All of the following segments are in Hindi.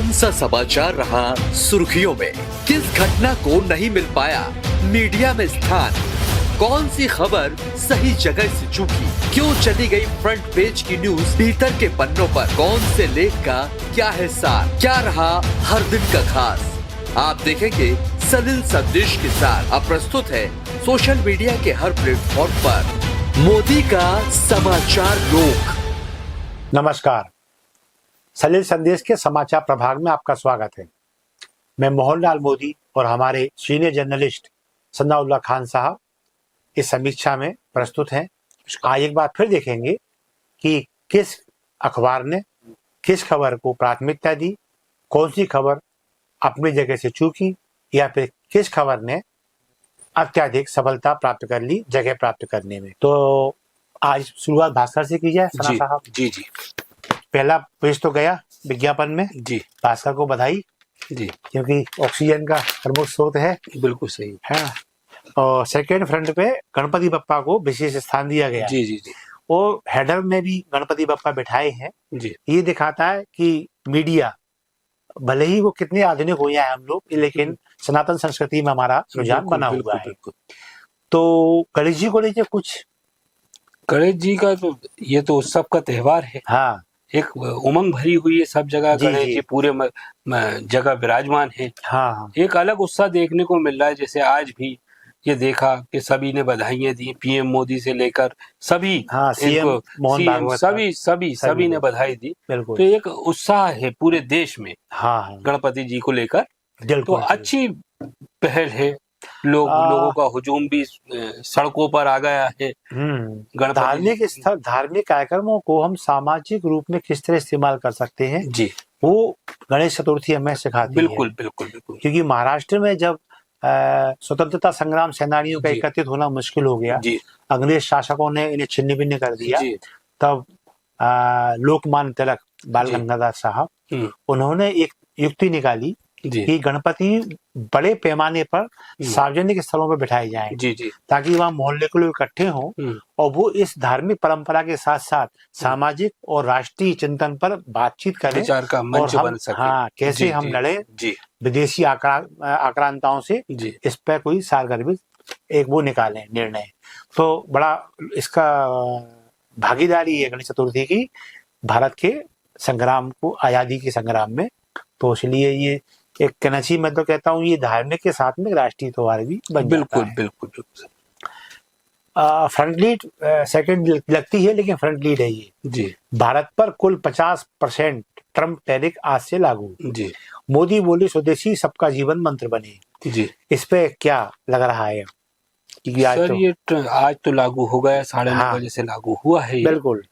कौन सा समाचार रहा सुर्खियों में, किस घटना को नहीं मिल पाया मीडिया में स्थान, कौन सी खबर सही जगह से चूकी, क्यों चली गई फ्रंट पेज की न्यूज भीतर के पन्नों पर, कौन से लेख का क्या है सार, क्या रहा हर दिन का खास, आप देखेंगे सलिल संदेश के साथ। अब प्रस्तुत है सोशल मीडिया के हर प्लेटफॉर्म पर मोदी का समाचार लोक। नमस्कार, सलिल संदेश के समाचार प्रभाग में आपका स्वागत है। मैं मोहनलाल मोदी और हमारे सीनियर जर्नलिस्ट सनाउल्लाह खान साहब इस समीक्षा में प्रस्तुत हैं। आज एक बार फिर देखेंगे कि किस अखबार ने किस खबर को प्राथमिकता दी, कौन सी खबर अपनी जगह से चूकी या फिर किस खबर ने अत्यधिक सफलता प्राप्त कर ली जगह प्राप्त करने में। तो आज शुरुआत भास्कर से की जाए। सना साहब जी, पहला पेज तो गया विज्ञापन में जी, भास्कर को बधाई जी, क्योंकि ऑक्सीजन का प्रमुख स्रोत है। बिल्कुल सही है और सेकेंड फ्रंट पे गणपति बप्पा को विशेष स्थान दिया गया। जी, जी, जी, और हेडर में भी गणपति बप्पा बिठाए हैं। जी, ये दिखाता है कि मीडिया भले ही वो कितने आधुनिक हो जाए हम लोग, लेकिन सनातन संस्कृति में हमारा रुझान बना हुआ है। तो गणेश जी को लीजिए कुछ। गणेश जी का तो ये तो उत्सव का त्योहार है। हाँ, एक उमंग भरी हुई है सब जगह। गणेश जी पूरे जगह विराजमान है। हाँ, एक अलग उत्साह देखने को मिल रहा है। जैसे आज भी ये देखा कि सभी ने बधाइयां दी, पीएम मोदी से लेकर सभी, सीएम मोहन भागवत, सभी ने बधाई दी। बिल्कुल। तो एक उत्साह है पूरे देश में गणपति जी को लेकर। तो अच्छी पहल है। लोगों का हुजूम भी सड़कों पर आ गया है। धार्मिक स्थल, धार्मिक कार्यक्रमों को हम सामाजिक रूप में किस तरह इस्तेमाल कर सकते हैं जी, वो गणेश चतुर्थी हमें सिखाती है। बिल्कुल। क्योंकि महाराष्ट्र में जब स्वतंत्रता संग्राम सेनानियों का एकत्रित होना मुश्किल हो गया, अंग्रेज शासकों ने इन्हें छिन्न भिन्न कर दिया, तब लोकमान्य तिलक बाल गंगाधर साहब, उन्होंने एक युक्ति निकाली कि गणपति बड़े पैमाने पर सार्वजनिक स्थलों पर बिठाए जाएं, ताकि वहाँ मोहल्ले के लोग इकट्ठे हों और वो इस धार्मिक परंपरा के साथ साथ सामाजिक और राष्ट्रीय चिंतन पर बातचीत करें, विचार का मंच बन सके। कैसे हम लड़े विदेशी आक्रांताओं से, इस पर कोई सारगर्भित एक वो निकालें निर्णय। तो बड़ा इसका भागीदारी है गणेश चतुर्थी की भारत के संग्राम को, आजादी के संग्राम में। तो इसलिए ये एक कनची, मैं तो कहता हूँ ये धार्मिक के साथ में राष्ट्रीय त्योहार भी बन जाता है। बिल्कुल। फ्रंट लीड सेकंड लगती है, लेकिन फ्रंट लीड है ये जी। भारत पर कुल 50% ट्रम्प टैरिफ आज से लागू जी। मोदी बोले स्वदेशी सबका जीवन मंत्र बने जी। इस पे क्या लग रहा है कि आज सर ये आज तो लागू हो गया, 9:30 बजे से लागू हुआ है। बिल्कुल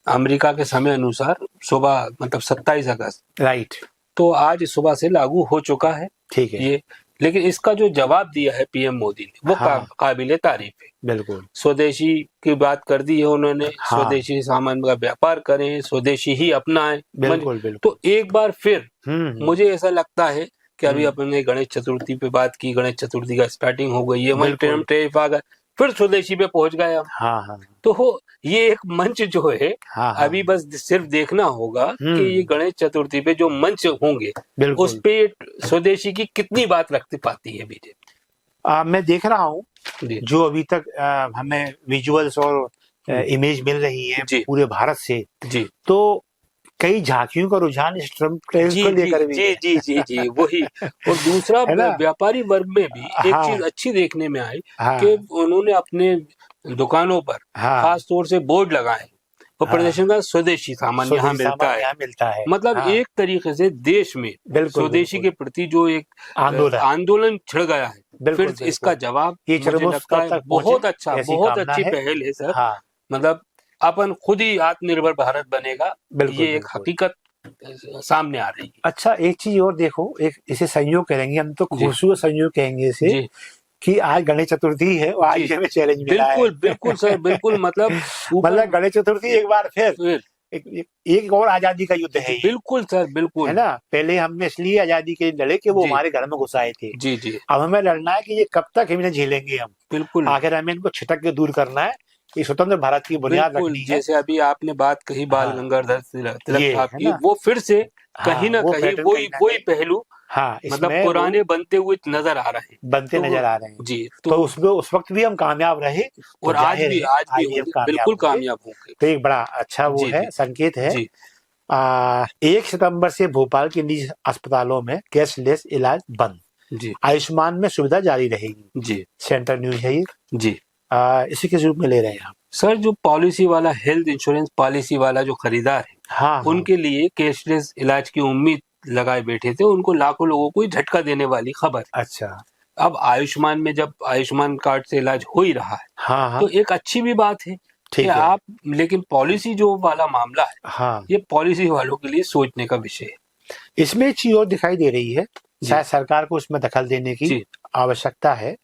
अमेरिका के समय अनुसार सुबह, मतलब 27 अगस्त, राइट। तो आज सुबह से लागू हो चुका है। ठीक है ये, लेकिन इसका जो जवाब दिया है पीएम मोदी ने वो काबिले तारीफ है। बिल्कुल स्वदेशी की बात कर दी है उन्होंने। स्वदेशी सामान का व्यापार करें, स्वदेशी ही अपनाएं। बिल्कुल। तो एक बार फिर मुझे ऐसा लगता है कि अभी अपने गणेश चतुर्थी पे बात की, गणेश चतुर्थी का स्टार्टिंग हो गई है, वहीं टैरिफ आ गया, फिर स्वदेशी पे पहुंच गए हम। तो ये एक मंच जो है, अभी बस सिर्फ देखना होगा कि ये गणेश चतुर्थी पे जो मंच होंगे उस पे स्वदेशी की कितनी बात रख पाती है बीजेपी। मैं देख रहा हूँ जो अभी तक हमें विजुअल्स और इमेज मिल रही है पूरे भारत से, तो कई झांकियों का रुझान इस ट्रम्प टैरिफ को लेकर भी जी वही। और दूसरा, व्यापारी वर्ग में भी एक चीज अच्छी देखने में आई कि उन्होंने अपने दुकानों पर खास तौर से बोर्ड लगाए और प्रदर्शन का स्वदेशी सामान यहाँ मिलता है। मतलब एक तरीके से देश में स्वदेशी के प्रति जो एक आंदोलन छिड़ गया है, फिर इसका जवाब मुझे लगता है बहुत अच्छी पहल है सर। मतलब अपन खुद ही आत्मनिर्भर भारत बनेगा, ये एक हकीकत सामने आ रही है। अच्छा, एक चीज और देखो, एक इसे संयोग करेंगे हम, तो खूबसूरत संयोग कहेंगे इसे कि आज गणेश चतुर्थी है और आज हमें चैलेंज मिला है। बिल्कुल सर, बिल्कुल। मतलब गणेश चतुर्थी एक बार फिर एक और आजादी का युद्ध है। बिल्कुल सर, बिल्कुल। है ना, पहले हमने इसलिए आजादी के लड़े कि वो हमारे घर में घुस आए थे। जी। अब हमें लड़ना है कि ये कब तक इन्हें झेलेंगे हम। बिल्कुल। आखिर हमें इनको छिटक के दूर करना है। ये स्वतंत्र भारत की बुनियाद रखनी है। जैसे अभी आपने बात कही बाल गंगाधर तिलक साहब की, वो फिर से कहीं ना कहीं वही पहलू मतलब पुराने बनते हुए नजर आ रहे हैं जी। तो उसमें उस वक्त भी हम कामयाब रहे और आज भी बिल्कुल कामयाब होंगे। तो एक बड़ा अच्छा वो है संकेत है। 1 सितंबर से भोपाल के निजी अस्पतालों में कैशलेस इलाज बंद जी। आयुष्मान में सुविधा जारी रहेगी जी। सेंटर न्यूज है ये जी। इसी के रूप में ले रहे हैं आप सर। जो पॉलिसी वाला हेल्थ इंश्योरेंस पॉलिसी वाला जो खरीदार है उनके लिए कैशलेस इलाज की उम्मीद लगाए बैठे थे, उनको लाखों लोगों को झटका देने वाली खबर। अच्छा। अब आयुष्मान में जब आयुष्मान कार्ड से इलाज हो ही रहा है तो एक अच्छी भी बात है कि आप, लेकिन पॉलिसी जो वाला मामला है ये पॉलिसी वालों के लिए सोचने का विषय है। इसमें एक चीज और दिखाई दे रही है, शायद सरकार को उसमें दखल देने की आवश्यकता है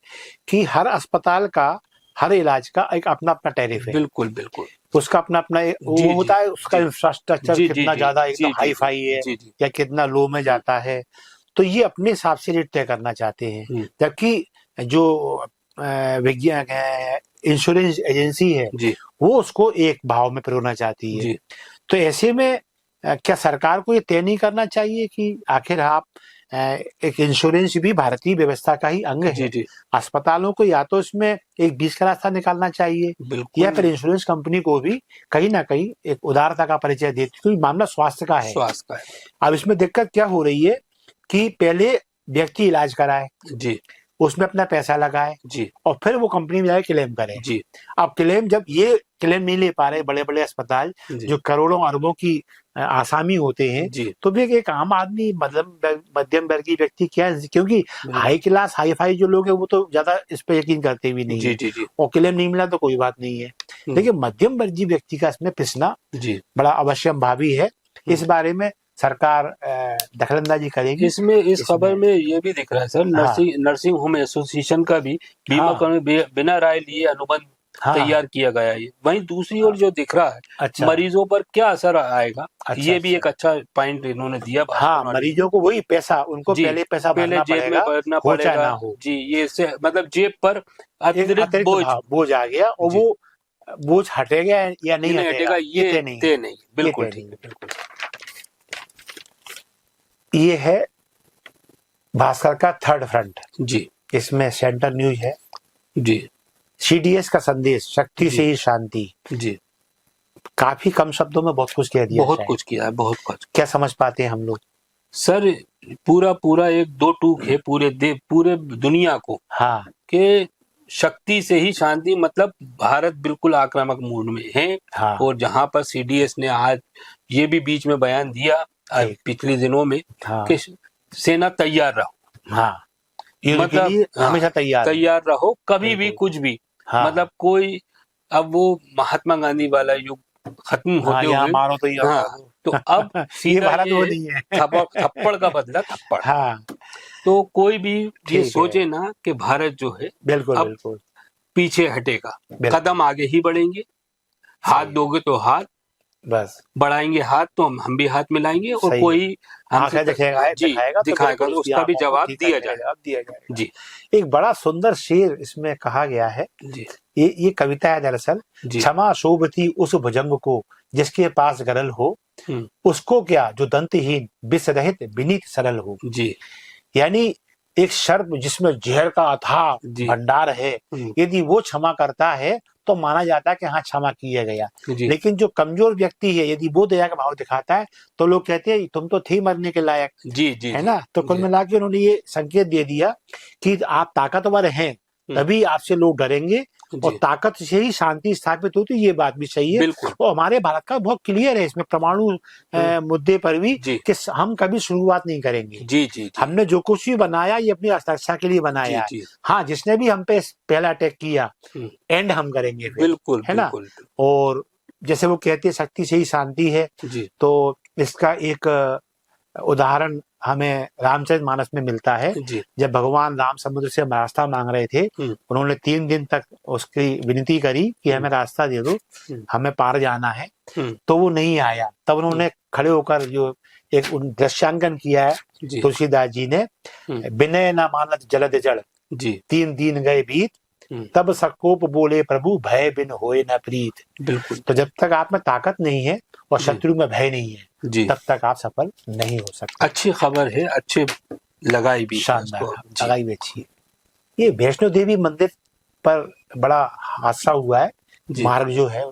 कि हर अस्पताल का हर इलाज का एक अपना अपना टैरिफ है। बिल्कुल बिल्कुल। उसका अपना अपना वो होता है, उसका इंफ्रास्ट्रक्चर कितना ज्यादा एकदम हाई फाई है या कितना लो में जाता है, तो ये अपने हिसाब से रेट तय करना चाहते हैं। जबकि जो विज्ञान इंश्योरेंस एजेंसी है वो उसको एक भाव में पिरोना चाहती है। तो ऐसे में क्या सरकार को ये तय नहीं करना चाहिए कि आखिर आप एक इंश्योरेंस भी भारतीय व्यवस्था का ही अंग है। अस्पतालों को या तो इसमें एक बीच का रास्ता निकालना चाहिए या फिर इंश्योरेंस कंपनी को भी कहीं ना कहीं एक उदारता का परिचय देती, क्योंकि मामला स्वास्थ्य का है। अब इसमें दिक्कत क्या हो रही है कि पहले व्यक्ति इलाज कराए जी, उसमें अपना पैसा लगाए जी, और फिर वो कंपनी में जाके क्लेम करे जी। अब क्लेम जब ये क्लेम नहीं ले पा रहे बड़े बड़े अस्पताल जो करोड़ों अरबों की आसामी होते हैं, तो भी एक आम आदमी मतलब मध्यम वर्गीय व्यक्ति क्या है, क्योंकि हाई क्लास हाई फाई जो लोग हैं वो तो ज्यादा इस पे यकीन करते भी नहीं है और क्लेम नहीं मिला तो कोई बात नहीं है, लेकिन मध्यम वर्गीय व्यक्ति का इसमें पिसना बड़ा अवश्यंभावी है। इस बारे में सरकार दखलंदाजी करेगी। इसमें इस खबर में ये भी दिख रहा है सर, नर्सिंग होम एसोसिएशन का भी बीमा कर्मी बिना राय लिए अनुबंध तैयार किया गया है। वहीं दूसरी ओर जो दिख रहा है मरीजों पर क्या असर आएगा, ये भी एक अच्छा पॉइंट इन्होंने दिया। मरीजों को वही पैसा, उनको पहले पैसा पहले जेब में भरना पड़ेगा जी, ये से मतलब जेब पर अतिरिक्त बोझ आ गया और वो बोझ हटेगा या नहीं हटेगा ये नहीं। बिल्कुल ठीक है, बिल्कुल। ये है भास्कर का थर्ड फ्रंट जी, इसमें सेंटर न्यूज है जी। सीडीएस का संदेश, शक्ति से ही शांति जी। काफी कम शब्दों में बहुत कुछ कह दिया, बहुत कुछ किया है, बहुत कुछ। क्या समझ पाते हैं हम लोग सर? पूरा एक दो टूक है पूरे दुनिया को कि शक्ति से ही शांति, मतलब भारत बिल्कुल आक्रामक मूड में है। और जहां पर सीडीएस ने आज ये भी बीच में बयान दिया पिछले दिनों में कि सेना तैयार रहो, मतलब हमेशा तैयार रहो, कभी भी कुछ भी, मतलब कोई अब वो महात्मा गांधी वाला युग खत्म होते हुए मारो तो अब सीधा थप्पड़ का बदला थप्पड़। तो कोई भी ये सोचे ना कि भारत जो है बिल्कुल पीछे हटेगा, कदम आगे ही बढ़ेंगे। हाथ दोगे तो हाथ, बस बढ़ाएंगे हाथ तो हम भी हाथ मिलाएंगे, और कोई हमसे दिखाएगा तो उसका भी जवाब दिया जाएगा जी। एक बड़ा सुंदर शेर इसमें कहा गया है जी, ये कविता है दरअसल। क्षमा शोभती उस भुजंग को जिसके पास गरल हो, उसको क्या जो दंतहीन विष रहित विनीत सरल हो जी। यानी एक शर्त जिसमें जहर का अथाह भंडार है, यदि वो क्षमा करता है तो माना जाता है कि हाँ क्षमा किया गया। लेकिन जो कमजोर व्यक्ति है यदि वो दया का भाव दिखाता है तो लोग कहते हैं तुम तो थे मरने के लायक जी, है ना। तो कुल मिला के उन्होंने ये संकेत दे दिया कि आप ताकतवर हैं तभी आपसे लोग डरेंगे, और ताकत से ही शांति स्थापित होती, ये बात भी सही है। और हमारे भारत का बहुत क्लियर है इसमें परमाणु मुद्दे पर भी कि हम कभी शुरुआत नहीं करेंगे जी। हमने जो कुछ भी बनाया ये अपनी रक्षा के लिए बनाया है। हाँ, जिसने भी हम पे पहला अटैक किया एंड हम करेंगे बिल्कुल, है ना। और जैसे वो कहते हैं शक्ति से ही शांति है, तो इसका एक उदाहरण हमें रामचरितमानस में मिलता है। जब भगवान राम समुद्र से रास्ता मांग रहे थे, उन्होंने 3 दिन तक उसकी विनती करी कि हमें रास्ता दे दो, हमें पार जाना है, तो वो नहीं आया। तब उन्होंने खड़े होकर जो एक दृश्यांकन किया है तुलसीदास जी ने, विनय न मानत जलद जड़ 3 दिन गए बीत, तब सकोप बोले प्रभु भय बिन होए न प्रीत। बिल्कुल। तो जब तक आप में ताकत नहीं है और शत्रु में भय नहीं है तब तक आप सफल नहीं हो सकते। अच्छी खबर है, अच्छे लगाई भी, शानदार लगाई भी अच्छी है। ये वैष्णो देवी मंदिर पर बड़ा हादसा हुआ है। मार्ग जो है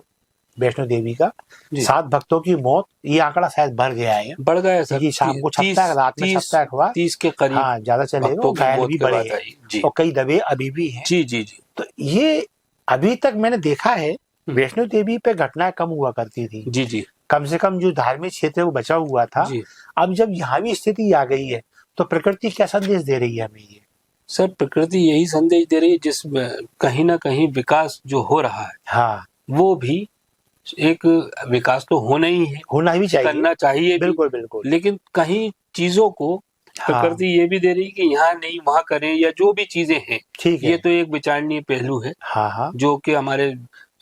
वैष्णो देवी का 7 भक्तों की मौत, ये आंकड़ा शायद बढ़ गया है, बढ़ गया सर। शाम को 36 रात में 36 हुआ, 30 के करीब। हाँ ज्यादा चलेगा, घायल भी बढ़े हैं और कई दबे अभी भी हैं। जी जी जी। तो ये अभी तक मैंने देखा है वैष्णो देवी पे घटनाएं कम हुआ करती थी। जी जी। कम से कम जो धार्मिक क्षेत्र है वो बचा हुआ था। अब जब यहाँ भी स्थिति आ गई है तो प्रकृति क्या संदेश दे रही है हमें? ये सर प्रकृति यही संदेश दे रही है, जिसमें कहीं ना कहीं विकास जो हो रहा है, हाँ, वो भी एक विकास तो होना ही है, होना भी चाहिए, करना चाहिए, बिल्कुल बिल्कुल। लेकिन कहीं चीजों को प्रकृति ये भी दे रही है कि यहाँ नहीं वहाँ करें, या जो भी चीजें हैं, ये तो एक विचारणीय पहलू है। हाँ, जो कि हमारे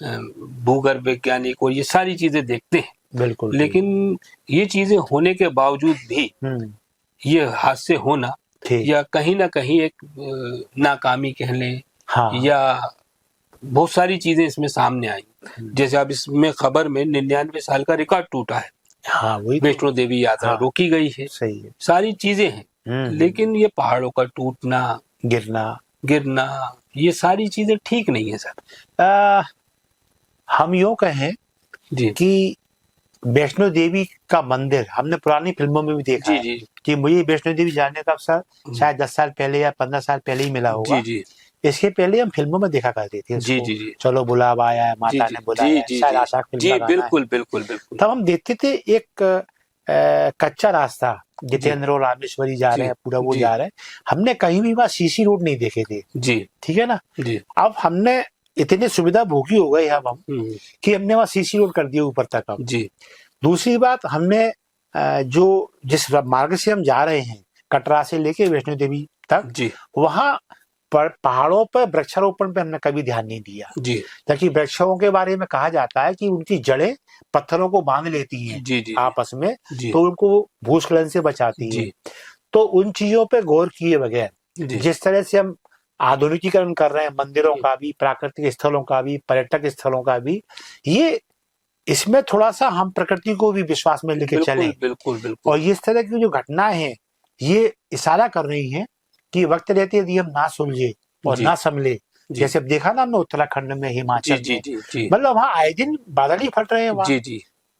भूगर्भ वैज्ञानिक और ये सारी चीजें देखते हैं। बिल्कुल। लेकिन ये चीजें होने के बावजूद भी ये हादसे होना या कहीं ना कहीं एक नाकामी कह लें, या बहुत सारी चीजें इसमें सामने आई। जैसे अब इसमें खबर में 99 साल का रिकॉर्ड टूटा है। हाँ, वही वैष्णो देवी यात्रा रोकी गई है। सही है, सारी चीजें हैं, लेकिन ये पहाड़ों का टूटना, गिरना ये सारी चीजें ठीक नहीं है सर। हम यूँ कहें कि वैष्णो देवी का मंदिर हमने पुरानी फिल्मों में भी देखा है कि मुझे वैष्णो देवी जाने का अवसर शायद 10 साल पहले या 15 साल पहले ही मिला होगा। इसके पहले हम फिल्मों में देखा करते थे। जी। चलो बुलावा आया है, माता ने बुलाया, शायद आशा फिल्म, बिल्कुल बिल्कुल बिल्कुल। तब हम देखते थे एक कच्चा रास्ता, जितेंद्र और रामेश्वरी जा रहे हैं, पूरा वो जा रहे हैं। हमने कहीं भी वहाँ सीसी रोड नहीं देखे थे। ठीक है ना। अब हमने इतनी सुविधा भोगी हो गए हम कि हमने वहाँ सीसी रोड कर दिया ऊपर तक। अब दूसरी बात, हमने जो जिस मार्ग से हम जा रहे हैं कटरा से लेके वैष्णो देवी तक, वहाँ पर पहाड़ों पर वृक्षारोपण पे हमने कभी ध्यान नहीं दिया। जबकि वृक्षों के बारे में कहा जाता है कि उनकी जड़ें पत्थरों को बांध लेती हैं आपस में, तो उनको भूस्खलन से बचाती है। तो उन चीजों पे गौर किए बगैर जिस तरह से हम आधुनिकीकरण कर रहे हैं मंदिरों का भी, प्राकृतिक स्थलों का भी, पर्यटक स्थलों का भी, ये इसमें थोड़ा सा हम प्रकृति को भी विश्वास में लेके चले। बिल्कुल। और इस तरह की जो घटनाएं हैं ये इशारा कर रही हैं कि वक्त रहते यदि हम ना सुलझे और ना संभले, जैसे अब देखा ना हमने उत्तराखंड में, हिमाचल में, मतलब वहाँ आए दिन बादल ही फट रहे हैं वहाँ।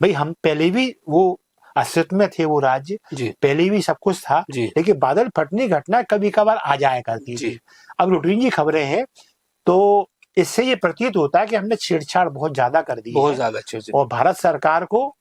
भाई हम पहले भी वो अस्तित्व में थे, वो राज्य पहले भी सब कुछ था, लेकिन बादल फटने घटना कभी कभार आ जाया करती थी। अब रूटीन की खबरें हैं, तो इससे ये प्रतीत होता है कि हमने छेड़छाड़ बहुत ज्यादा कर दी, बहुत ज्यादा। और भारत सरकार को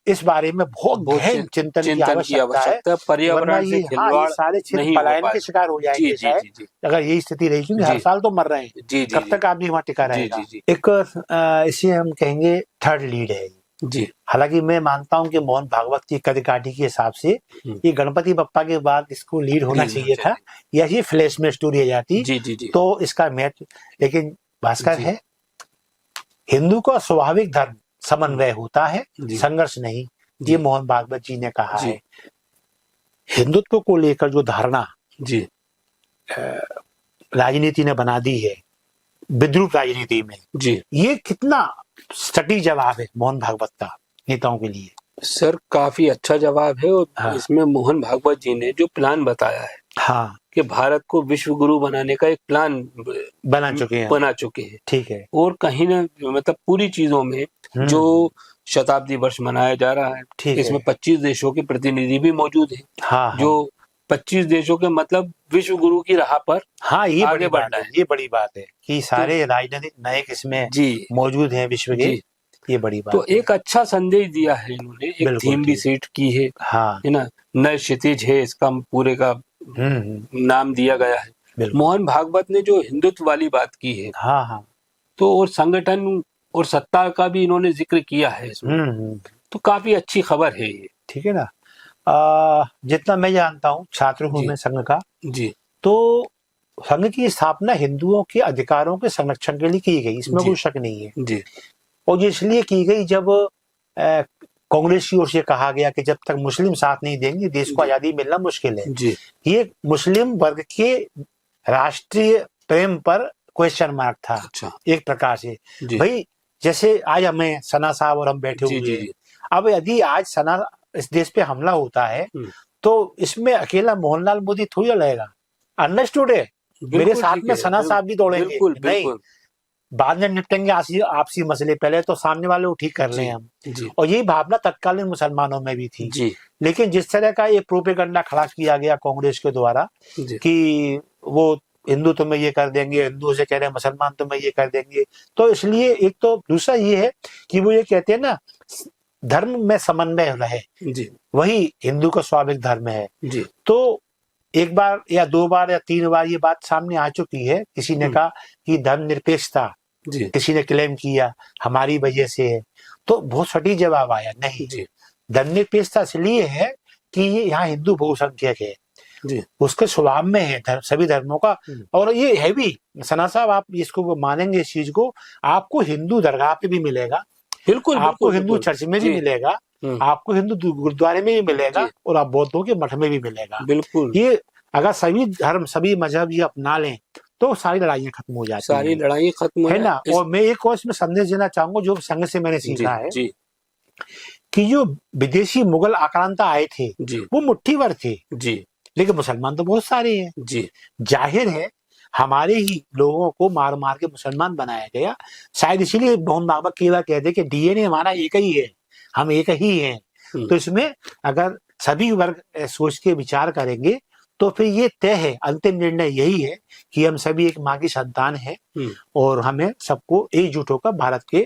इस बारे में बहुत गहन चिंतन की आवश्यकता है। पर्यावरण से खिलवाड़, सारे क्षेत्र पलायन के शिकार हो जाएंगे शायद, अगर यही स्थिति रही, क्योंकि हर साल तो मर रहे हैं। कब तक आदमी वहाँ टिका रहेगा? एक इसे हम कहेंगे थर्ड लीड है जी। हालांकि मैं मानता हूं कि मोहन भागवत की कद काठी के हिसाब से ये गणपति बप्पा के बाद इसको लीड होना चाहिए था, या ये फ्लैश में स्टोरी आ जाती तो इसका मैच। लेकिन भास्कर है, हिंदू का स्वाभाविक धर्म समन्वय होता है, संघर्ष नहीं। ये मोहन भागवत जी ने कहा है। हिंदुत्व को लेकर जो धारणा राजनीति ने बना दी है, विद्रूप राजनीति में, ये कितना सटीक जवाब है मोहन भागवत का नेताओं के लिए? सर काफी अच्छा जवाब है। और इसमें मोहन भागवत जी ने जो प्लान बताया है, कि भारत को विश्व गुरु बनाने का एक प्लान बना चुके हैं। ठीक है। और कहीं ना मतलब पूरी चीजों में जो शताब्दी वर्ष मनाया जा रहा है, इसमें 25 देशों के प्रतिनिधि भी मौजूद हैं। जो 25 देशों के मतलब विश्व गुरु की राह पर ये आगे बढ़ना है। ये बड़ी बात है कि सारे राजनीतिक नायक इसमें मौजूद हैं विश्व के। ये बड़ी बात। तो एक अच्छा संदेश दिया है इन्होंने, एक थीम भी सेट की है ना, नए क्षितिज है इसका पूरे का नाम दिया गया है। मोहन भागवत ने जो हिंदुत्व वाली बात की है, तो और संगठन और सत्ता का भी इन्होंने जिक्र किया है इसमें, तो काफी अच्छी खबर है ये। ठीक है ना। जितना मैं जानता हूँ, छात्र हूँ मैं संघ का, तो संघ की स्थापना हिंदुओं के अधिकारों के संरक्षण के लिए की गई, इसमें कोई शक नहीं है। और ये इसलिए की गई जब कांग्रेस की ओर से कहा गया कि जब तक मुस्लिम साथ नहीं देंगे देश को आजादी मिलना मुश्किल है। ये मुस्लिम वर्ग के राष्ट्रीय प्रेम पर क्वेश्चन मार्क था। अच्छा। एक प्रकार से भाई, जैसे आज हमें सना साहब और हम बैठे हुए हैं, अब यदि आज सना इस देश पे हमला होता है तो इसमें अकेला मोहनलाल मोदी थोड़ी लगेगा। अंडरस्टूड है, मेरे साथ में सना साहब भी दौड़ेंगे, नहीं बाद में निपटेंगे आपसी मसले, पहले तो सामने वाले को ठीक कर लें हम। और यही भावना तत्कालीन मुसलमानों में भी थी। लेकिन जिस तरह का ये प्रोपेगेंडा खड़ा किया गया कांग्रेस के द्वारा कि वो हिंदू तुम्हें ये कर देंगे, हिंदू से कह रहे हैं मुसलमान तुम्हें ये कर देंगे, तो इसलिए एक तो दूसरा ये है कि वो ये कहते हैं ना, धर्म में समन्वय रहे, वही हिंदू का स्वाभाविक धर्म है। तो एक बार या दो बार या तीन बार ये बात सामने आ चुकी है, किसी ने कहा कि धर्मनिरपेक्षता, किसी ने क्लेम किया हमारी वजह से है, तो बहुत सटीक जवाब आया नहीं, धर्मनिरपेक्षता इसलिए है कि ये यहाँ हिंदू बहुसंख्यक है, उसके स्वभाव में है सभी धर्मों का। और ये है भी, सना साहब आप इसको मानेंगे इस चीज को, आपको हिंदू दरगाह पे भी मिलेगा, बिल्कुल आपको हिंदू चर्च में भी मिलेगा, आपको हिंदू गुरुद्वारे में भी मिलेगा, और आप बौद्धों के मठ में भी मिलेगा। बिल्कुल, ये अगर सभी धर्म सभी मजहब ये अपना लें तो सारी लड़ाइयाँ खत्म हो जाती सारी लड़ाइयाँ खत्म है ना। और मैं एक और इसमें संदेश देना चाहूंगा जो संघ से मैंने सीखा है कि जो विदेशी मुगल आक्रांता आए थे वो मुट्ठी भर थे, लेकिन मुसलमान तो बहुत सारे हैं। जाहिर है हमारे ही लोगों को मार मार के मुसलमान बनाया गया, शायद इसीलिए मोहन बाबा की बात कहते कि डीएनए हमारा एक ही है, हम एक ही हैं। तो इसमें अगर सभी वर्ग सोच के विचार करेंगे तो फिर ये तय है, अंतिम निर्णय यही है कि हम सभी एक माँ की संतान हैं और हमें सबको एकजुट होकर भारत के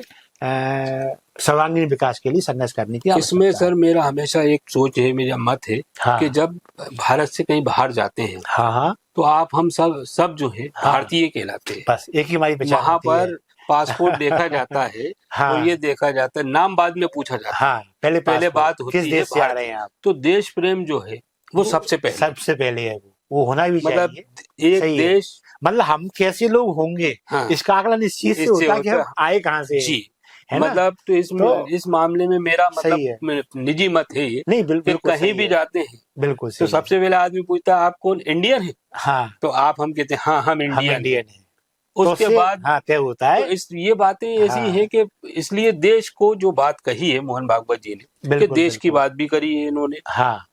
सर्वांगीण विकास के लिए संघर्ष करने की आवश्यकता है। इसमें सर मेरा हमेशा एक सोच है, मेरा मत है कि जब भारत से कहीं बाहर जाते हैं तो आप हम सब जो है भारतीय कहलाते हैं, बस एक ही हमारी पहचान। वहाँ पर पासपोर्ट देखा जाता है और ये देखा जाता है, नाम बाद में पूछा जाता है, पहले बात होती है किस देश से आ रहे हैं आप। तो देश प्रेम जो है वो सबसे पहले है, वो होना भी मतलब चाहिए। एक देश, मतलब हम कैसे लोग होंगे इसका आकलन इस चीज से होता है कि हम आए कहाँ से जी, मतलब तो इस मामले में मेरा मतलब निजी मत है ये, नहीं बिल्कुल कहीं भी जाते हैं बिल्कुल तो सबसे पहले आदमी पूछता है आप कौन, इंडियन है? तो आप हम कहते हैं हाँ हम इंडियन है। उसके बाद तय होता है। तो ये बातें ऐसी हैं कि इसलिए देश को जो बात कही है मोहन भागवत जी ने कि देश की बात भी करी है इन्होंने।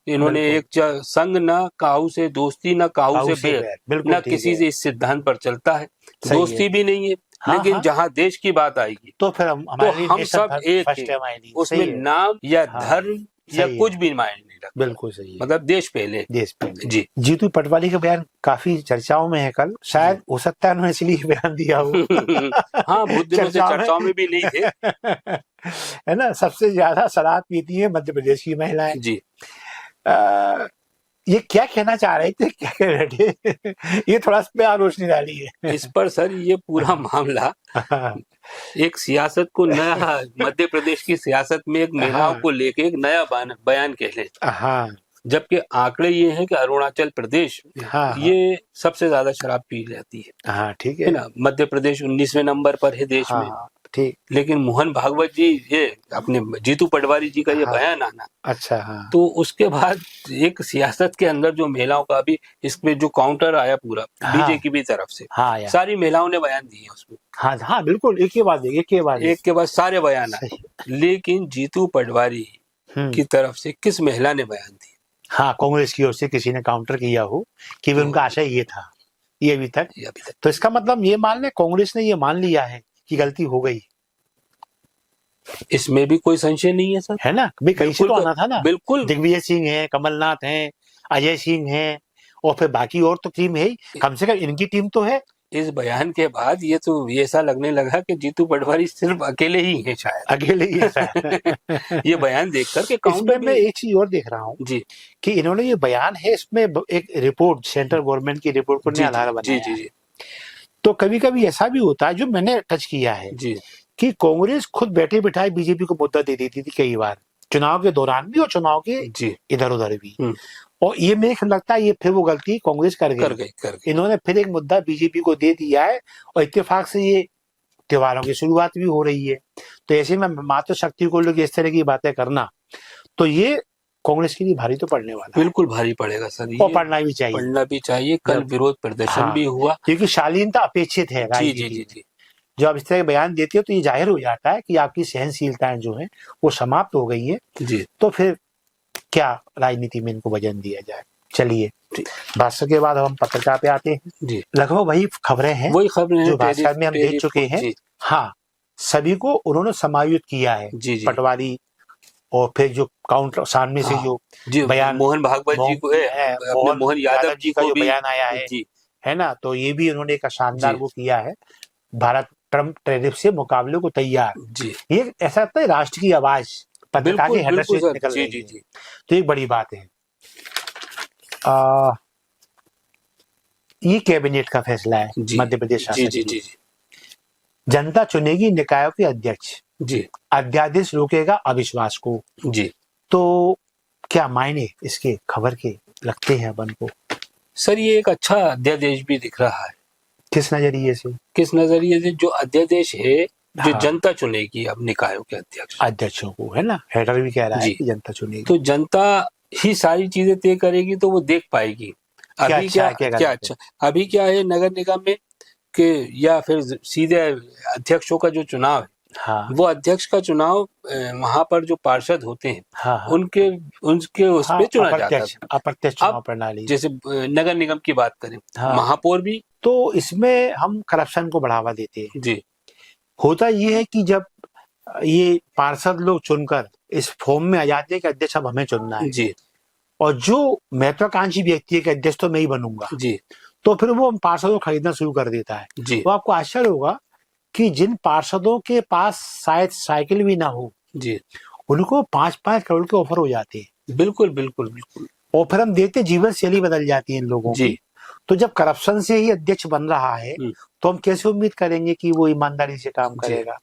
इन्होंने एक संग न काहू से दोस्ती, न काहू से बैर, न किसी से इस सिद्धांत पर चलता है, दोस्ती भी नहीं है। लेकिन जहाँ देश की बात आएगी तो फिर हम सब एक, उसमें नाम या धर्म या कुछ भी मायने नहीं रखता। बिल्कुल सही है, मतलब देश पहले जी। जीतू पटवारी का बयान काफी चर्चाओं में है कल, शायद हो सकता है उन्होंने इसलिए बयान दिया हो। हाँ, बहुत दिनों से चर्चाओं में भी नहीं थे है ना। सबसे ज्यादा शराब पीती है मध्य प्रदेश की महिलाएं जी। ये क्या कहना चाह रहे थे, क्या कह रहे थे? ये थोड़ा इस पे रोशनी डाली है इस पर सर। ये पूरा मामला एक सियासत को नया, मध्य प्रदेश की सियासत में एक महिलाओं को लेके एक नया बयान कह लें। जबकि आंकड़े ये हैं कि अरुणाचल प्रदेश ये सबसे ज्यादा शराब पी जाती है। ठीक है ना। मध्य प्रदेश 19वें नंबर पर है देश में। ठीक। लेकिन मोहन भागवत जी, ये अपने जीतू पटवारी जी का ये बयान आना, अच्छा तो उसके बाद एक सियासत के अंदर जो महिलाओं का भी इसमें जो काउंटर आया पूरा बीजेपी की भी तरफ से, सारी महिलाओं ने बयान दिए उसमें। हाँ बिल्कुल, एक के बाद सारे बयान आए। लेकिन जीतू पटवारी की तरफ से किस महिला ने बयान दिया? कांग्रेस की ओर से किसी ने काउंटर किया हो कि उनका आशय ये था, ये अभी तक। तो इसका मतलब ये मान ले कांग्रेस ने ये मान लिया है कि गलती हो गई, इसमें भी कोई संशय नहीं है सर, है ना। भाई कहीं से तो आना था ना। बिल्कुल। दिग्विजय सिंह है, कमलनाथ है, अजय सिंह है, और फिर बाकी और तो टीम है, कम से कम इनकी टीम तो है। इस बयान के बाद ये तो ऐसा लगने लगा कि जीतू पटवारी सिर्फ अकेले ही है, शायद अकेले ही है शायद। ये बयान देखकर के इसमें मैं एक चीज और देख रहा हूँ जी, कि इन्होंने ये बयान है, इसमें एक रिपोर्ट, सेंट्रल गवर्नमेंट की रिपोर्ट को आधार बनाया है। तो कभी कभी ऐसा भी होता है, जो मैंने टच किया है जी, कि कांग्रेस खुद बैठे बिठाए बीजेपी को मुद्दा दे देती थी कई बार, चुनाव के दौरान भी और चुनाव के इधर उधर भी। और ये मुझे लगता है ये फिर वो गलती कांग्रेस कर गई। इन्होंने फिर एक मुद्दा बीजेपी को दे दिया है, और इत्तेफाक से ये त्योहारों की शुरुआत भी हो रही है। तो ऐसे में मातृशक्ति को लोग इस तरह की बातें करना, तो ये कांग्रेस के लिए भारी तो पड़ने वाला है। बिल्कुल भारी पड़ेगा सर, और पढ़ना भी चाहिए, पढ़ना भी चाहिए। कल विरोध प्रदर्शन भी हुआ, क्योंकि शालीनता अपेक्षित है राजनीति में। जो आप इस तरह के बयान देते हो तो ये जाहिर हो जाता है कि आपकी सहनशीलताएं जो है वो समाप्त हो गई है जी। तो फिर क्या राजनीति में इनको वजन दिया जाए। चलिए, भाषण के बाद हम पत्रकार पे आते हैं जी। लगभग वही खबरें हैं, वही खबरें जो भाषण में हम देख चुके हैं। हाँ, सभी को उन्होंने समायोजित किया है जी। पटवारी और फिर जो काउंटर सामने से जो बयान मोहन भागवत जी को है, मोहन यादव जी का जो बयान आया है ना, तो ये भी उन्होंने एक शानदार वो किया है, भारत ट्रम्प टैरिफ से मुकाबले को तैयार जी। ये ऐसा लगता है राष्ट्र की आवाज पत्रकार के हेडर से निकल रही है, तो एक बड़ी बात है। ये कैबिनेट का फैसला है मध्य प्रदेश शासन। जनता चुनेगी निकायों के अध्यक्ष जी, अध्यादेश रोकेगा अविश्वास को जी। तो क्या मायने इसके खबर के लगते हैं अपन को? सर ये एक अच्छा अध्यादेश भी दिख रहा है। किस नजरिए से? किस नजरिए से? जो अध्यादेश है जो जनता चुनेगी अब निकायों के अध्यक्षों को, है ना, हेडर भी कह रहा है कि जनता चुनेगी, तो जनता ही सारी चीजें तय करेगी, तो वो देख पाएगी अभी क्या अच्छा अभी क्या है नगर निगम में कि या फिर सीधे अध्यक्षों का जो चुनाव है वो अध्यक्ष का चुनाव वहां पर जो पार्षद होते हैं उनके उस पे चुना जाता है, अप्रत्यक्ष चुनाव प्रणाली। जैसे नगर निगम की बात करें, महापौर भी, तो इसमें हम करप्शन को बढ़ावा देते हैं जी। होता ये है कि जब ये पार्षद लोग चुनकर इस फॉर्म में आ जाते हैं कि अध्यक्ष अब हमें चुनना है जी, और जो महत्वाकांक्षी व्यक्ति है कि अध्यक्ष तो मैं ही बनूंगा जी, तो फिर वो पार्षदों को खरीदना शुरू कर देता है जी। तो आपको आश्चर्य होगा कि जिन पार्षदों के पास शायद साइकिल भी ना हो जी, उनको 5-5 करोड़ के ऑफर हो जाते हैं। बिल्कुल बिल्कुल बिल्कुल। और फिर हम देखते जीवन शैली बदल जाती है इन लोगों की। तो जब करप्शन से ही अध्यक्ष बन रहा है तो हम कैसे उम्मीद करेंगे कि वो ईमानदारी से काम करेगा?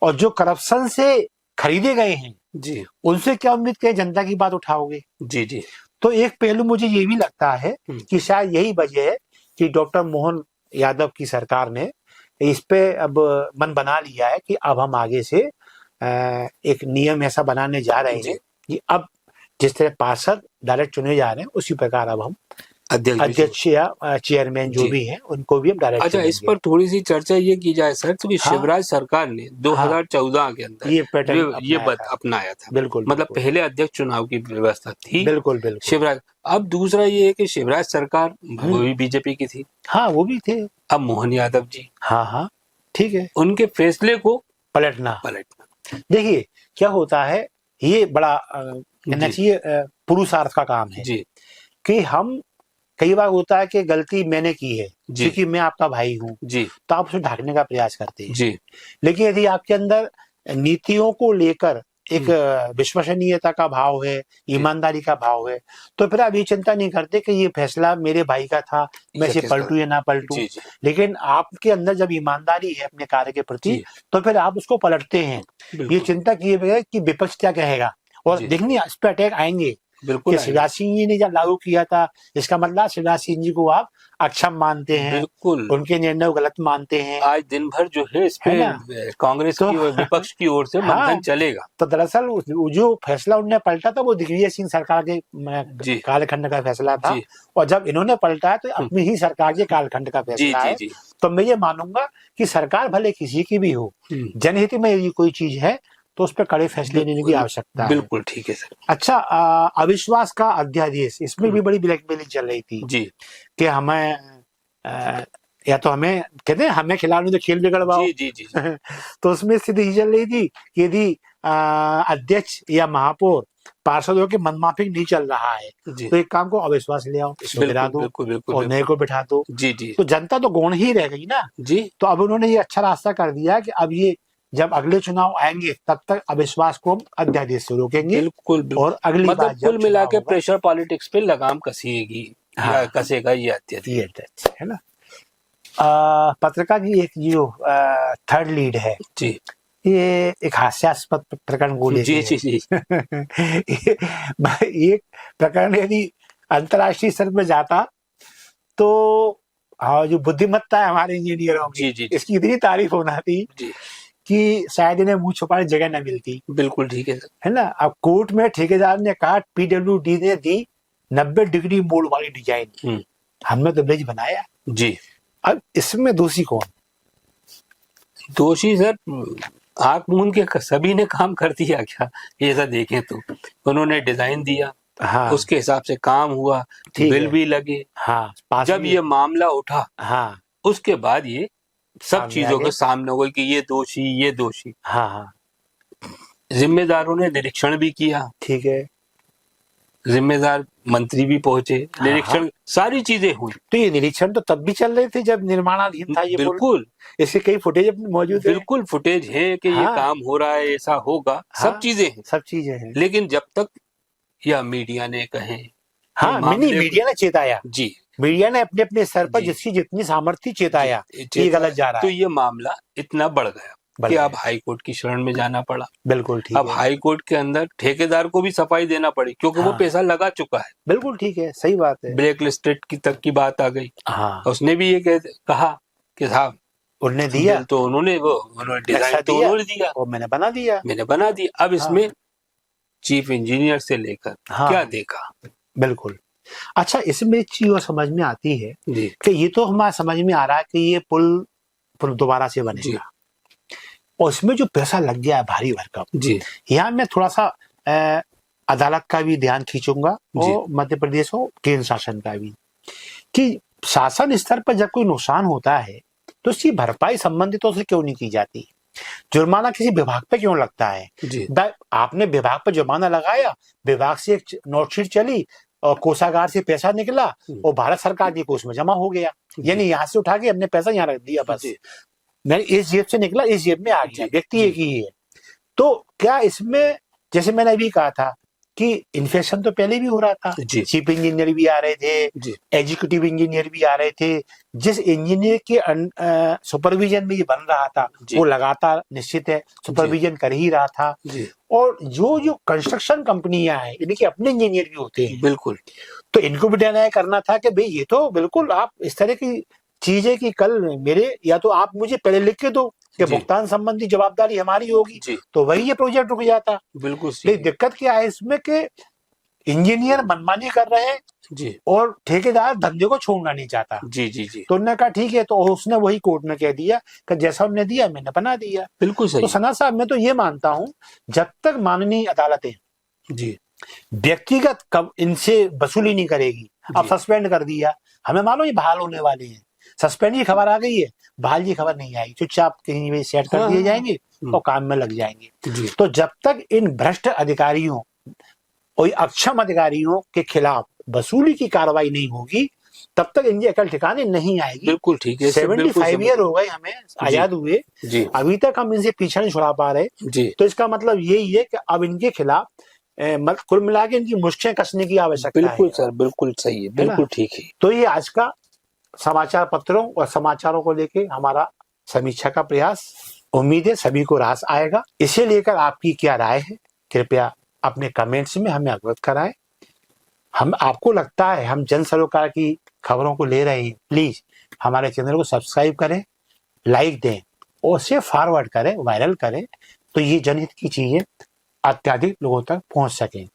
और जो करप्शन से खरीदे गए हैं जी, उनसे क्या उम्मीद करें जनता की बात उठाओगे जी जी। तो एक पहलू मुझे ये भी लगता है कि शायद यही वजह है कि डॉक्टर मोहन यादव की सरकार ने इस पे अब मन बना लिया है कि अब हम आगे से एक नियम ऐसा बनाने जा रहे हैं कि अब जिस तरह पार्षद डायरेक्ट चुने जा रहे हैं उसी प्रकार अब हम अध्यक्ष या चेयरमैन जो भी हैं उनको भी हम डायरेक्ट। अच्छा, इस पर थोड़ी सी चर्चा ये की जाए सर, तो शिवराज सरकार ने 2014 के अंदर ये पैटर्न अपनाया था। बिल्कुल, मतलब पहले अध्यक्ष चुनाव की व्यवस्था थी, बिल्कुल बिल्कुल शिवराज। अब दूसरा ये है कि शिवराज सरकार वो भी बीजेपी की थी, हाँ वो भी थे। अब मोहन यादव जी, हाँ ठीक है, उनके फैसले को पलटना। देखिए क्या होता है, ये बड़ा कहना चाहिए पुरुषार्थ का काम है जी, कि हम कई बार होता है कि गलती मैंने की है क्योंकि मैं आपका भाई हूँ जी, तो आप उसे ढकने का प्रयास करते हैं जी। लेकिन यदि आपके अंदर नीतियों को लेकर एक विश्वसनीयता का भाव है, ईमानदारी का भाव है, तो फिर आप ये चिंता नहीं करते कि ये फैसला मेरे भाई का था, मैं इसे पलटूं या ना पलटूं। लेकिन आपके अंदर जब ईमानदारी है अपने कार्य के प्रति, तो फिर आप उसको पलटते हैं, ये चिंता किए बगैर कि विपक्ष क्या कहेगा। और देखनी इस पे अटैक आएंगे। बिल्कुल, शिवराज सिंह जी ने जब लागू किया था, इसका मतलब शिवराज सिंह जी को आप अक्षम मानते हैं, बिल्कुल उनके निर्णय को गलत मानते हैं। आज दिन भर जो है इस पे कांग्रेस की विपक्ष की ओर से मंथन चलेगा। तो दरअसल जो फैसला उन्होंने पलटा था वो दिग्विजय सिंह सरकार के कालखंड का फैसला था, और जब इन्होंने पलटा तो अपनी ही सरकार के कालखंड का फैसला है। तो मैं ये मानूंगा कि सरकार भले किसी की भी हो, जनहित में यदि कोई चीज है तो उस पर कड़े फैसले लेने की आवश्यकता है। बिल्कुल ठीक है सर। अच्छा, अविश्वास का अध्यादेश, इसमें भी बड़ी ब्लैकमेलिंग चल रही थी जी, कि हमें या तो हमें कहते हैं हमें खिलाड़ियों तो खेल बिगड़वाओ जी जी। तो उसमें स्थिति चल रही थी कि यदि अध्यक्ष या महापौर पार्षदों के मनमाफिक नहीं चल रहा है तो एक काम को अविश्वास ले आओ, इसको गिरा दो और नए को बिठा दो जी जी। तो जनता तो गौण ही रह गई ना जी। तो अब उन्होंने ये अच्छा रास्ता कर दिया कि अब ये जब अगले चुनाव आएंगे तब तक अविश्वास को अध्यादेश से रोकेंगे। बिल्कुल और अगली बार कुल मिला के प्रेशर पॉलिटिक्स पे लगाम कसेगी, कसेगा ये अध्यादेश, है ना। पत्रकार की एक जो थर्ड लीड है जी, ये एक हास्यास्पद प्रकरण को लेकर जी जी। ये प्रकरण यदि अंतर्राष्ट्रीय स्तर पर जाता तो जो बुद्धिमत्ता है हमारे इंजीनियरों की, इसकी इतनी तारीफ होना थी कि शायद इन्हें मुंह छुपाने जगह न मिलती। बिल्कुल ठीक है ना। अब कोर्ट में ठेकेदार ने कहा PWD ने दी 90 डिग्री मोड़ वाली डिजाइन, हमने तो ब्रिज बनाया जी। अब इसमें दोषी कौन? दोषी सर आंख मूंद के सभी ने काम कर दिया क्या? ऐसा देखें तो उन्होंने डिजाइन दिया, हाँ, उसके हिसाब से काम हुआ, बिल भी लगे, हाँ, जब ये मामला उठा, हाँ, उसके बाद ये सब चीजों के सामने हो गई कि ये दोषी, हाँ, हाँ, जिम्मेदारों ने निरीक्षण भी किया, ठीक है, जिम्मेदार मंत्री भी पहुंचे, निरीक्षण, हाँ, सारी चीजें हुई। तो ये निरीक्षण तो तब भी चल रहे थे जब निर्माणाधीन था ये। बिल्कुल, इसके कई फुटेज मौजूद है। बिल्कुल फुटेज है कि हाँ, ये काम हो रहा है, ऐसा होगा, हाँ, सब चीजें हैं। लेकिन जब तक या मीडिया ने कहे, हाँ, मीडिया ने चेताया जी, मीडिया ने अपने अपने स्तर पर जिसकी जितनी सामर्थ्य चेताया ये गलत जा रहा है, तो ये मामला इतना बढ़ गया कि अब हाई कोर्ट की शरण में जाना पड़ा। बिल्कुल ठीक। अब हाई कोर्ट के अंदर ठेकेदार को भी सफाई देना पड़ी क्योंकि हाँ, वो पैसा लगा चुका है। बिल्कुल ठीक है, सही बात है। ब्लैक लिस्टेड की तक की बात आ गई, हाँ, उसने भी ये कहा कि साहब उन्होंने दिया तो उन्होंने डिजाइन तो उन्होंने दिया और मैंने बना दिया। अब इसमें चीफ इंजीनियर से लेकर क्या देखा। बिल्कुल। अच्छा, इसमें एक चीज और समझ में आती है कि ये तो हमारा समझ में आ रहा है कि ये पुल दोबारा से बनेगा और इसमें जो पैसा लग गया है भारी भरकम जी, यहाँ मैं थोड़ा सा अदालत का भी ध्यान खींचूंगा और मध्य प्रदेश और केंद्र शासन का भी, कि शासन स्तर पर जब कोई नुकसान होता है तो उसकी भरपाई संबंधितों से क्यों नहीं की जाती? जुर्माना किसी विभाग पे क्यों लगता है? आपने विभाग पर जुर्माना लगाया, विभाग से एक नोटशीट चली और कोषागार से पैसा निकला और भारत सरकार के कोष में जमा हो गया, यानी यहाँ से उठा के हमने पैसा यहाँ रख दिया, बस नहीं, इस जेब से निकला इस जेब में आ गया, व्यक्ति एक ही है। तो क्या इसमें, जैसे मैंने अभी कहा था कि इन्फेक्शन तो पहले भी हो रहा था, चीफ इंजीनियर भी आ रहे थे, एग्जीक्यूटिव इंजीनियर भी आ रहे थे, जिस इंजीनियर के सुपरविजन में ये बन रहा था वो लगातार निश्चित है सुपरविजन कर ही रहा था। और जो कंस्ट्रक्शन कंपनियां हैं इनके अपने इंजीनियर भी होते हैं, बिल्कुल, तो इनको भी निर्णय करना था कि भाई ये तो बिल्कुल आप इस तरह की चीज है कि कल मेरे, या तो आप मुझे पहले लिख के दो कि भुगतान संबंधी जवाबदारी हमारी होगी, तो वही ये प्रोजेक्ट रुक जाता। बिल्कुल। दिक्कत क्या है इसमें कि इंजीनियर मनमानी कर रहे हैं जी, और ठेकेदार धंधे को छोड़ना नहीं चाहता जी। तो उन्होंने कहा ठीक है, तो उसने वही कोर्ट में कह दिया कि जैसा उन्होंने दिया मैंने बना दिया। बिल्कुल सही। तो सना साहब, मैं तो ये मानता हूँ जब तक माननीय अदालतें जी व्यक्तिगत इनसे वसूली नहीं करेगी, अब सस्पेंड कर दिया, हमें मालूम ये बहाल होने वाले हैं, सस्पेंड की खबर आ गई है, बहाल की खबर नहीं आई, चुपचाप कहीं भी सेट कर दिए जाएंगे और काम में लग जाएंगे। तो जब तक इन भ्रष्ट अधिकारियों और अक्षम अधिकारियों के खिलाफ वसूली की कार्रवाई नहीं होगी तब तक इनकी अकल ठिकाने नहीं आएगी। बिल्कुल ठीक है। 75 ईयर हो गए हमें आजाद हुए, अभी तक हम इनसे पीछा नहीं छुड़ा पा रहे, तो इसका मतलब यही है कि अब इनके खिलाफ कुल मिला के इनकी मुश्किलें कसने की आवश्यकता है। बिल्कुल सर, बिल्कुल सही है, बिल्कुल ठीक है। तो ये आज का समाचार पत्रों और समाचारों को लेके हमारा समीक्षा का प्रयास, उम्मीद है सभी को रास आएगा। इसे लेकर आपकी क्या राय है कृपया अपने कमेंट्स में हमें अवगत कराएं। हम, आपको लगता है हम जन सरोकार की खबरों को ले रहे हैं, प्लीज हमारे चैनल को सब्सक्राइब करें, लाइक दें और उसे फॉरवर्ड करें, वायरल करें, तो ये जनहित की चीजें अत्यधिक लोगों तक पहुंच सकें।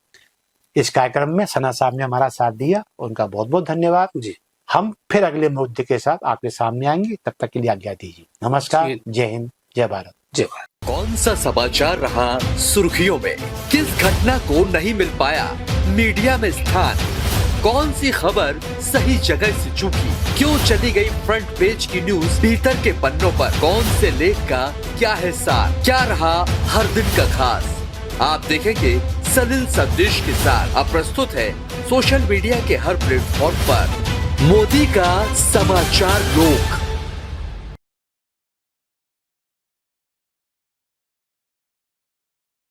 इस कार्यक्रम में सना साहब ने हमारा साथ दिया, उनका बहुत बहुत धन्यवाद जी। हम फिर अगले मुद्दे के साथ आपके सामने आएंगे, तब तक के लिए आज्ञा दीजिए। नमस्कार, जय हिंद, जय भारत, जय भारत। कौन सा समाचार रहा सुर्खियों में? किस घटना को नहीं मिल पाया मीडिया में स्थान? कौन सी खबर सही जगह से चूकी? क्यों चली गई फ्रंट पेज की न्यूज भीतर के पन्नों पर? कौन से लेख का क्या है सार? क्या रहा हर दिन का खास? आप देखेंगे सलिल संदेश के साथ। अब प्रस्तुत है सोशल मीडिया के हर प्लेटफॉर्म पर मोदी का समाचार रोक।